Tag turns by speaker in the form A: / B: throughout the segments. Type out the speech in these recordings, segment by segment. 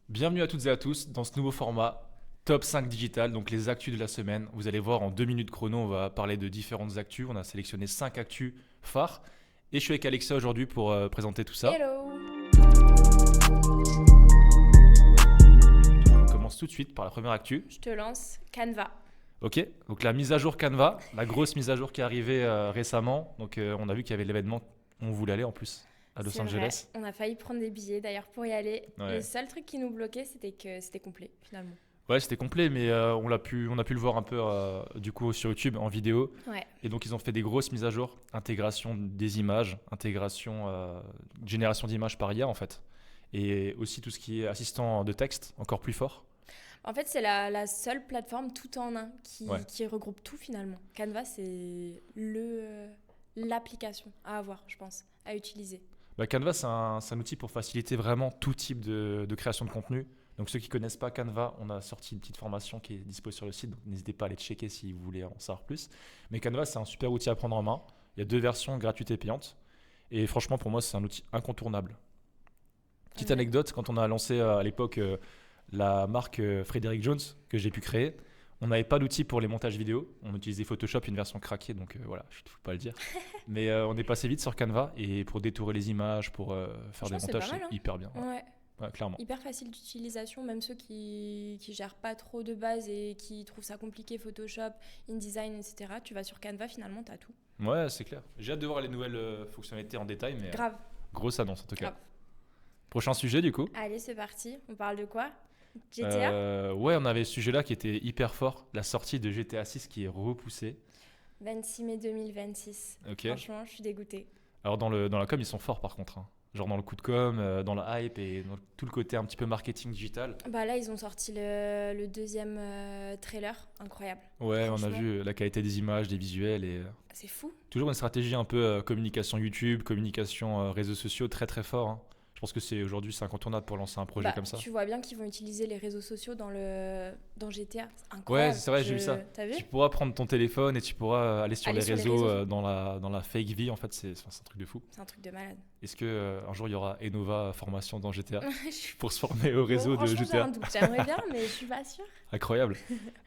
A: Bienvenue à toutes et à tous dans ce nouveau format Top 5 Digital, donc les actus de la semaine. Vous allez voir en 2 minutes chrono, on va parler de différentes actus. On a sélectionné 5 actus phares. Et je suis avec Alexia aujourd'hui pour présenter tout ça.
B: Hello!
A: On commence tout de suite par la première actu.
B: Je te lance Canva.
A: Ok, donc la mise à jour Canva, la grosse mise à jour qui est arrivée récemment. Donc on a vu qu'il y avait l'événement, on voulait aller en plus à Los
B: C'est
A: Angeles.
B: vrai, on a failli prendre des billets d'ailleurs pour y aller.
A: Ouais.
B: Le seul truc qui nous bloquait, c'était que c'était complet finalement.
A: Ouais, c'était complet, mais on a pu le voir un peu du coup sur YouTube en vidéo.
B: Ouais,
A: Et donc ils ont fait des grosses mises à jour, intégration des images, intégration, génération d'images par IA en fait. Et aussi tout ce qui est assistant de texte, encore plus fort.
B: en fait, c'est la seule plateforme tout en un
A: Ouais.
B: qui regroupe tout finalement. Canva, c'est l'application à avoir, je pense, à utiliser.
A: Bah, Canva, c'est un outil pour faciliter vraiment tout type de création de contenu. Donc ceux qui connaissent pas Canva, on a sorti une petite formation qui est dispo sur le site, donc n'hésitez pas à aller checker si vous voulez en savoir plus. Mais Canva, c'est un super outil à prendre en main. Il y a deux versions, gratuites et payantes. Et franchement, pour moi, c'est un outil incontournable. Petite
B: Ouais.
A: anecdote, quand on a lancé à l'époque la marque Frédéric Jones que j'ai pu créer, on n'avait pas d'outil pour les montages vidéo. On utilisait Photoshop, une version craquée, donc voilà, je ne peux pas le dire. Mais on est passé vite sur Canva et pour détourer les images, pour faire des
B: Franchement, c'est
A: montages,
B: pas mal,
A: c'est
B: hein.
A: hyper bien. Ouais.
B: Ouais,
A: Ouais, clairement.
B: hyper facile d'utilisation, même ceux qui gèrent pas trop de base et qui trouvent ça compliqué, Photoshop, InDesign, etc. Tu vas sur Canva, finalement, t'as tout.
A: Ouais, c'est clair. J'ai hâte de voir les nouvelles fonctionnalités en détail, mais
B: Grave,
A: grosse annonce en tout cas.
B: grave.
A: Prochain sujet du coup.
B: Allez, c'est parti. On parle de quoi? GTA?
A: Ouais, on avait ce sujet-là qui était hyper fort, la sortie de GTA 6 qui est repoussée.
B: 26 mai 2026.
A: Ok.
B: Franchement, je suis dégoûtée.
A: Alors dans la com, ils sont forts par contre, hein. Genre dans le coup de com, dans la hype et dans tout le côté un petit peu marketing digital.
B: Bah là, ils ont sorti le deuxième trailer. Incroyable.
A: Ouais, on a
B: Franchement.
A: vu la qualité des images, des visuels et
B: C'est fou.
A: toujours une stratégie un peu communication YouTube, communication réseaux sociaux très très fort, hein. Je pense que c'est incontournable pour lancer un projet
B: Bah,
A: comme ça.
B: tu vois bien qu'ils vont utiliser les réseaux sociaux dans GTA. C'est
A: Ouais,
B: incroyable.
A: c'est vrai, j'ai vu ça.
B: T'as vu?
A: Tu pourras prendre ton téléphone et tu pourras aller sur
B: Aller
A: les
B: sur les
A: réseaux
B: réseaux.
A: dans la fake vie. En fait, c'est un truc de fou.
B: C'est un truc de malade.
A: Est-ce que un jour il y aura Enova formation dans GTA
B: Je suis-
A: pour se former au
B: Bon,
A: réseau de
B: franchement, j'ai un
A: GTA?
B: doute. J'aimerais bien, mais je suis pas sûre.
A: Incroyable.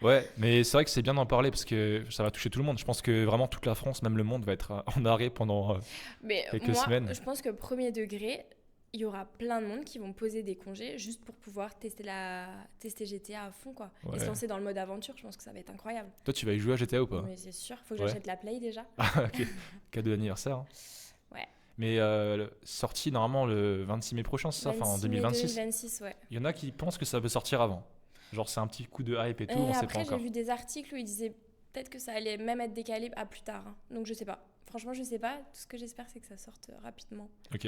A: Ouais, mais c'est vrai que c'est bien d'en parler parce que ça va toucher tout le monde. Je pense que vraiment toute la France, même le monde, va être en arrêt pendant
B: Mais
A: quelques
B: moi,
A: semaines.
B: je pense que premier degré, il y aura plein de monde qui vont poser des congés juste pour pouvoir tester GTA à fond, quoi. Et se
A: Ouais.
B: lancer dans le mode aventure, je pense que ça va être incroyable.
A: Toi, tu vas y jouer à GTA ou pas?
B: Mais c'est sûr, faut que
A: Ouais.
B: j'achète la Play déjà.
A: Ah, ok. Cadeau d'anniversaire, hein.
B: Ouais.
A: Mais sortie normalement le 26 mai prochain, c'est ça? Enfin en
B: 26 mai
A: 2026.
B: 2026, ouais.
A: Il y en a qui pensent que ça peut sortir avant. Genre c'est un petit coup de hype et tout, on sait pas
B: Après, j'ai
A: encore.
B: vu des articles où ils disaient peut-être que ça allait même être décalé à plus tard, hein. Donc je sais pas. Franchement, je sais pas. Tout ce que j'espère, c'est que ça sorte rapidement.
A: Ok.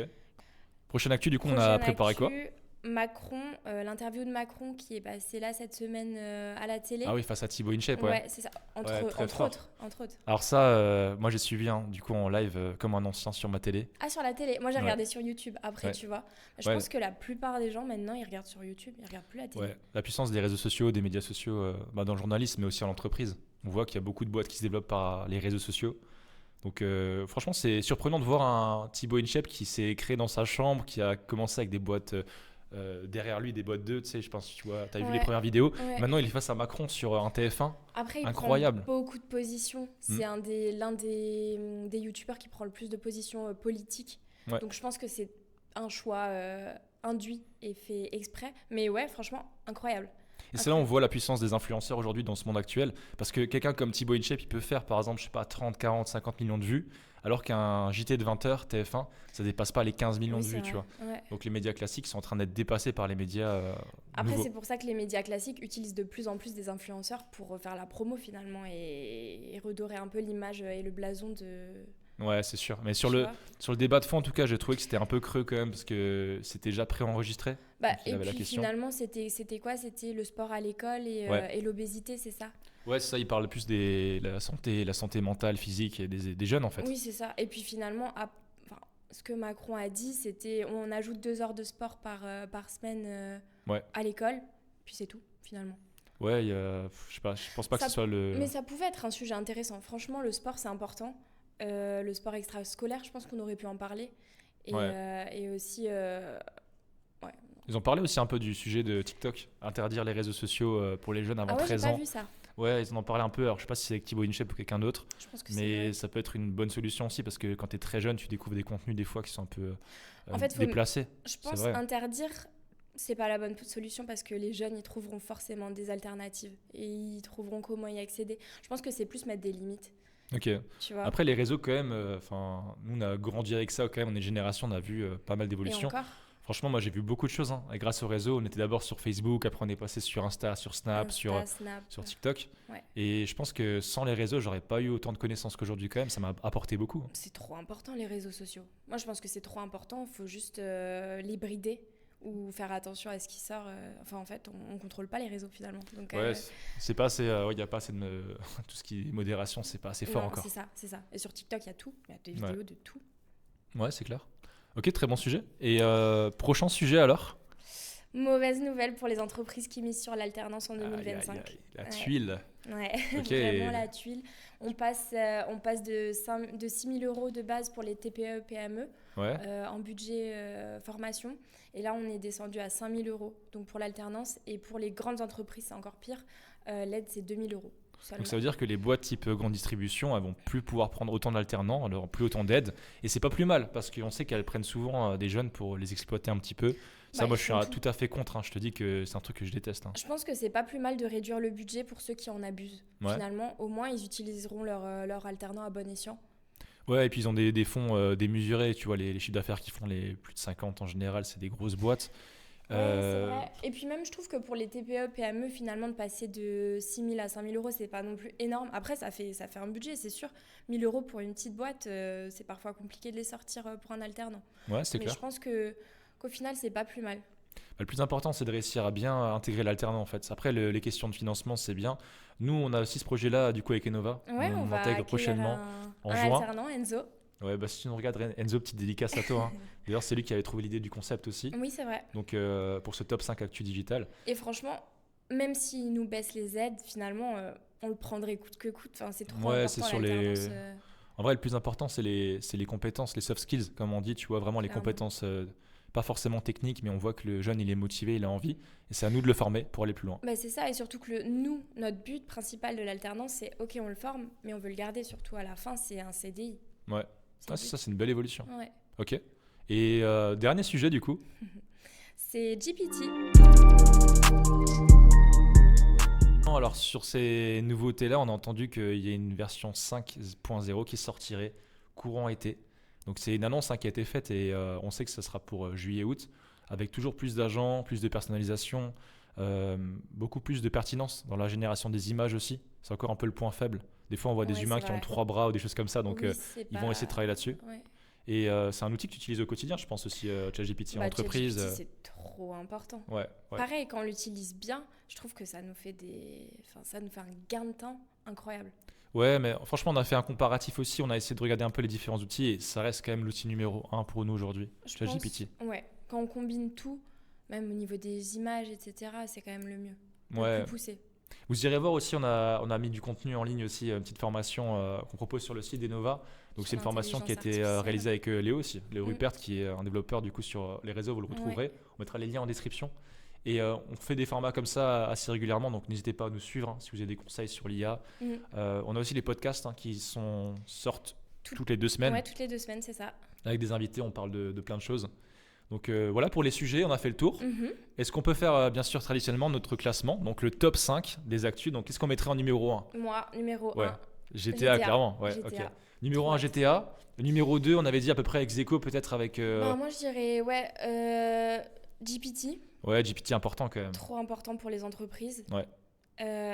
A: Prochaine actu, du coup, on a
B: Prochaine
A: préparé quoi?
B: actu, Macron, l'interview de Macron qui est passée là cette semaine à la télé.
A: Ah oui, face à Thibaut InShape, ouais.
B: Ouais, c'est ça.
A: Ouais, très
B: Entre
A: fort.
B: autres, entre autres.
A: Alors ça, moi j'ai suivi, hein, du coup en live comme un ancien sur ma télé.
B: Ah, sur la télé. Moi, j'ai
A: Ouais.
B: regardé sur YouTube après,
A: Ouais.
B: tu vois. Je
A: Ouais.
B: pense que la plupart des gens maintenant, ils regardent sur YouTube, ils regardent plus la télé.
A: Ouais. La puissance des réseaux sociaux, des médias sociaux, dans le journalisme, mais aussi en entreprise. On voit qu'il y a beaucoup de boîtes qui se développent par les réseaux sociaux. Donc franchement, c'est surprenant de voir un Thibaut InShape qui s'est créé dans sa chambre, qui a commencé avec des boîtes derrière lui, des boîtes 2, tu sais, je pense, tu vois, t'as vu les
B: Ouais.
A: premières vidéos.
B: Ouais.
A: Maintenant, il est face à Macron sur un TF1.
B: Après, il
A: Incroyable.
B: prend beaucoup de positions. C'est l'un des youtubeurs qui prend le plus de positions politiques.
A: Ouais.
B: Donc, je pense que c'est un choix induit et fait exprès. Mais ouais, franchement, incroyable.
A: Et c'est là où on voit la puissance des influenceurs aujourd'hui dans ce monde actuel. Parce que quelqu'un comme Thibaut InShape, il peut faire par exemple, je sais pas, 30, 40, 50 millions de vues. Alors qu'un JT de 20h, TF1, ça dépasse pas les 15 millions
B: Oui,
A: de
B: c'est
A: vues, tu
B: vrai.
A: vois.
B: Ouais.
A: Donc les médias classiques sont en train d'être dépassés par les médias
B: Après,
A: nouveaux.
B: c'est pour ça que les médias classiques utilisent de plus en plus des influenceurs pour faire la promo finalement et redorer un peu l'image et le blason de.
A: Ouais, c'est sûr. Mais
B: Tu vois.
A: sur le débat de fond, en tout cas, j'ai trouvé que c'était un peu creux quand même parce que c'était déjà préenregistré.
B: Bah,
A: Donc, il
B: et
A: avait la
B: puis
A: question.
B: finalement, c'était quoi? C'était le sport à l'école
A: Ouais.
B: et l'obésité, c'est ça?
A: Ouais, c'est ça, il parle plus de la santé mentale, physique et des jeunes en fait.
B: Oui, c'est ça. Et puis finalement, enfin, ce que Macron a dit, c'était on ajoute 2 heures de sport par semaine
A: Ouais.
B: à l'école, puis c'est tout, finalement.
A: Ouais, je sais pas, je pense pas que
B: Ça-
A: ce soit le.
B: Mais ça pouvait être un sujet intéressant. Franchement, le sport, c'est important. Le sport extrascolaire, je pense qu'on aurait pu en parler. Et,
A: Ouais.
B: et aussi, ouais,
A: Ils ont parlé aussi un peu du sujet de TikTok, interdire les réseaux sociaux pour les jeunes avant
B: Ah ouais, j'ai
A: 13
B: pas
A: ans.
B: vu ça.
A: Ouais, ils en ont parlé un peu. Alors, je sais pas si c'est avec Thibaut InShape ou quelqu'un d'autre,
B: Je pense que c'est
A: mais
B: vrai.
A: ça peut être une bonne solution aussi parce que quand tu es très jeune, tu découvres des contenus des fois qui sont un peu
B: En fait,
A: déplacés.
B: je
A: C'est
B: pense
A: vrai.
B: interdire, c'est pas la bonne solution parce que les jeunes, ils trouveront forcément des alternatives et ils trouveront comment y accéder. Je pense que c'est plus mettre des limites,
A: Ok.
B: tu vois.
A: Après, les réseaux, quand même, nous, on a grandi avec ça, quand même, on est une génération, on a vu pas mal
B: Et
A: d'évolutions.
B: encore,
A: Franchement, moi, j'ai vu beaucoup de choses. Hein. Et grâce aux réseaux, on était d'abord sur Facebook, après, on est passé sur Insta, sur Snap,
B: Insta, Snap.
A: sur TikTok.
B: Ouais.
A: Et je pense que sans les réseaux, j'aurais pas eu autant de connaissances qu'aujourd'hui, quand même. Ça m'a apporté beaucoup.
B: C'est trop important les réseaux sociaux. Moi, je pense que c'est trop important. Il faut juste les brider ou faire attention à ce qui sort. Enfin, en fait, on contrôle pas les réseaux finalement. Donc,
A: Ouais, c'est pas assez. Il y a pas assez de. Tout ce qui est modération, c'est pas assez fort
B: non,
A: encore.
B: c'est ça. Et sur TikTok, il y a tout. Il y a des
A: Ouais.
B: vidéos de tout.
A: Ouais, c'est clair. Ok, très bon sujet. Et prochain sujet alors.
B: Mauvaise nouvelle pour les entreprises qui misent sur l'alternance en 2025.
A: Aïe, aïe, aïe, la
B: Ouais.
A: tuile.
B: Ouais,
A: Ok.
B: vraiment la tuile. On passe de 6 000 euros de base pour les TPE, PME
A: Ouais.
B: en budget formation. Et là, on est descendu à 5 000 euros donc pour l'alternance. Et pour les grandes entreprises, c'est encore pire. L'aide, c'est 2 000 euros seulement.
A: Donc ça veut dire que les boîtes type grande distribution, elles vont plus pouvoir prendre autant d'alternants, alors plus autant d'aide. Et c'est pas plus mal parce qu'on sait qu'elles prennent souvent des jeunes pour les exploiter un petit peu. Ça,
B: Bah,
A: moi,
B: ils
A: je suis
B: font tout.
A: tout à fait contre. Hein. Je te dis que c'est un truc que je déteste. Hein.
B: Je pense que c'est pas plus mal de réduire le budget pour ceux qui en abusent.
A: Ouais.
B: Finalement, au moins, ils utiliseront leur alternant à bon escient.
A: Ouais, et puis ils ont des fonds démesurés. Tu vois, les chiffres d'affaires qui font les plus de 50 en général, c'est des grosses boîtes.
B: Ouais, c'est vrai. Et puis même, je trouve que pour les TPE, PME, finalement, de passer de 6 000 à 5 000 euros, c'est pas non plus énorme. Après, ça fait un budget, c'est sûr. 1 000 euros pour une petite boîte, c'est parfois compliqué de les sortir pour un alternant.
A: Ouais, c'est
B: Mais
A: clair.
B: je pense qu'au final, c'est pas plus mal.
A: Le plus important, c'est de réussir à bien intégrer l'alternant en fait. Après, les questions de financement, c'est bien. Nous, on a aussi ce projet-là, du coup, avec Enova.
B: Ouais, on va
A: intègre
B: accueillir
A: prochainement en
B: un
A: juin.
B: alternant, Enzo.
A: Ouais, bah, si tu nous regardes, Enzo, petite dédicace à toi. Hein. D'ailleurs, c'est lui qui avait trouvé l'idée du concept aussi.
B: Oui, c'est vrai.
A: Donc, pour ce top 5 actu digital.
B: Et franchement, même s'ils nous baissent les aides, finalement, on le prendrait coûte que coûte. Enfin, c'est trop
A: Ouais,
B: important,
A: c'est sur les.
B: l'alternance.
A: En vrai, le plus important, c'est les compétences, les soft skills, comme on dit, tu vois, vraiment les
B: Clairement.
A: compétences, pas forcément techniques, mais on voit que le jeune, il est motivé, il a envie. Et c'est à nous de le former pour aller plus loin.
B: Bah, c'est ça, et surtout que notre but principal de l'alternance, c'est ok, on le forme, mais on veut le garder surtout à la fin, c'est un CDI.
A: Ouais,
B: C'est le
A: ça,
B: but.
A: c'est une belle évolution.
B: Ouais.
A: Ok. Et dernier sujet, du coup.
B: C'est GPT.
A: Non, alors, sur ces nouveautés-là, on a entendu qu'il y a une version 5.0 qui sortirait courant été. Donc, c'est une annonce qui a été faite et on sait que ce sera pour juillet-août, avec toujours plus d'agents, plus de personnalisation, beaucoup plus de pertinence dans la génération des images aussi. C'est encore un peu le point faible. Des fois, on voit des
B: Ouais,
A: humains
B: c'est
A: qui ont
B: vrai.
A: 3 bras ou des choses comme ça, donc
B: Oui, c'est
A: ils
B: pas-
A: vont essayer de travailler là-dessus.
B: Ouais.
A: Et c'est un outil que tu utilises au quotidien, je pense aussi, ChatGPT en
B: Bah,
A: entreprise.
B: ChatGPT, c'est trop important.
A: Ouais, ouais.
B: Pareil, quand on l'utilise bien, je trouve que ça nous fait ça nous fait un gain de temps incroyable.
A: Ouais, mais franchement, on a fait un comparatif aussi. On a essayé de regarder un peu les différents outils et ça reste quand même l'outil numéro 1 pour nous aujourd'hui.
B: Je
A: ChatGPT.
B: pense, ouais, quand on combine tout, même au niveau des images, etc., c'est quand même le mieux. Le
A: Ouais.
B: plus poussé.
A: Vous irez voir aussi, on a mis du contenu en ligne aussi, une petite formation qu'on propose sur le site d'Enova. Donc
B: Sur
A: c'est une formation qui a été
B: l'intelligence
A: réalisée avec Léo aussi, Léo
B: Mm.
A: Rupert qui est un développeur du coup sur les réseaux, vous le retrouverez. On mettra les liens en description. Et on fait des formats comme ça assez régulièrement, donc n'hésitez pas à nous suivre hein, si vous avez des conseils sur l'IA.
B: Mm.
A: On a aussi les podcasts qui sortent toutes les 2 semaines.
B: Ouais, toutes les 2 semaines, c'est ça.
A: Avec des invités, on parle de plein de choses. Donc voilà pour les sujets, on a fait le tour.
B: Mhm.
A: Est-ce qu'on peut faire bien sûr traditionnellement notre classement, donc le top 5 des actus. Donc qu'est-ce qu'on mettrait en numéro 1?
B: Moi, numéro
A: Ouais.
B: 1.
A: GTA, clairement. Ouais,
B: GTA.
A: ok. Numéro 1
B: Ouais.
A: GTA. Numéro 2, on avait dit à peu près ex aequo peut-être avec
B: Moi, je dirais, GPT,
A: ouais, GPT important quand même.
B: trop important pour les entreprises.
A: Ouais.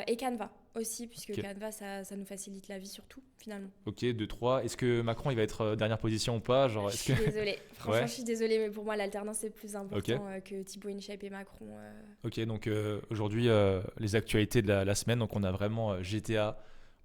B: Et Canva aussi, puisque
A: Ok.
B: Canva, ça nous facilite la vie surtout, finalement.
A: Ok, 2, 3. Est-ce que Macron il va être dernière position ou pas? Genre,
B: Je
A: est-ce
B: suis
A: que...
B: désolée. Franchement,
A: Ouais.
B: je suis désolée, mais pour moi, l'alternance, c'est plus important
A: Ok.
B: que Thibaut InShape et Macron.
A: Ok, donc aujourd'hui, les actualités de la semaine. Donc on a vraiment GTA,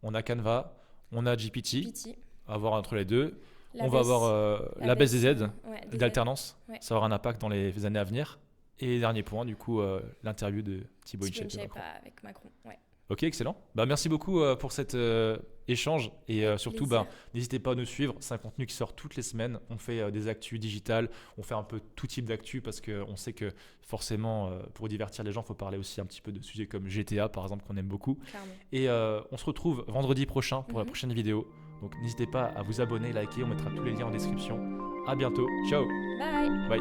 A: on a Canva, on a GPT.
B: GPT.
A: À voir entre les deux.
B: La
A: On va
B: baisse-
A: avoir la baisse des aides,
B: ouais, des
A: d'alternance.
B: Ouais.
A: Ça aura un impact dans les années à venir. Et dernier point, du coup, l'interview de Thibaut
B: aides. Thibaut
A: InShape et
B: InShape
A: Macron.
B: avec Macron. Ouais.
A: Ok, excellent. Merci beaucoup pour cet échange et surtout,
B: Plaisir.
A: n'hésitez pas à nous suivre. C'est un contenu qui sort toutes les semaines. On fait des actus digitales, on fait un peu tout type d'actu parce qu'on sait que forcément, pour divertir les gens, il faut parler aussi un petit peu de sujets comme GTA par exemple qu'on aime beaucoup.
B: Clairement.
A: Et on se retrouve vendredi prochain pour la
B: Mhm.
A: prochaine vidéo. Donc n'hésitez pas à vous abonner, liker, on mettra tous les liens en description. À bientôt, ciao,
B: Bye.
A: bye.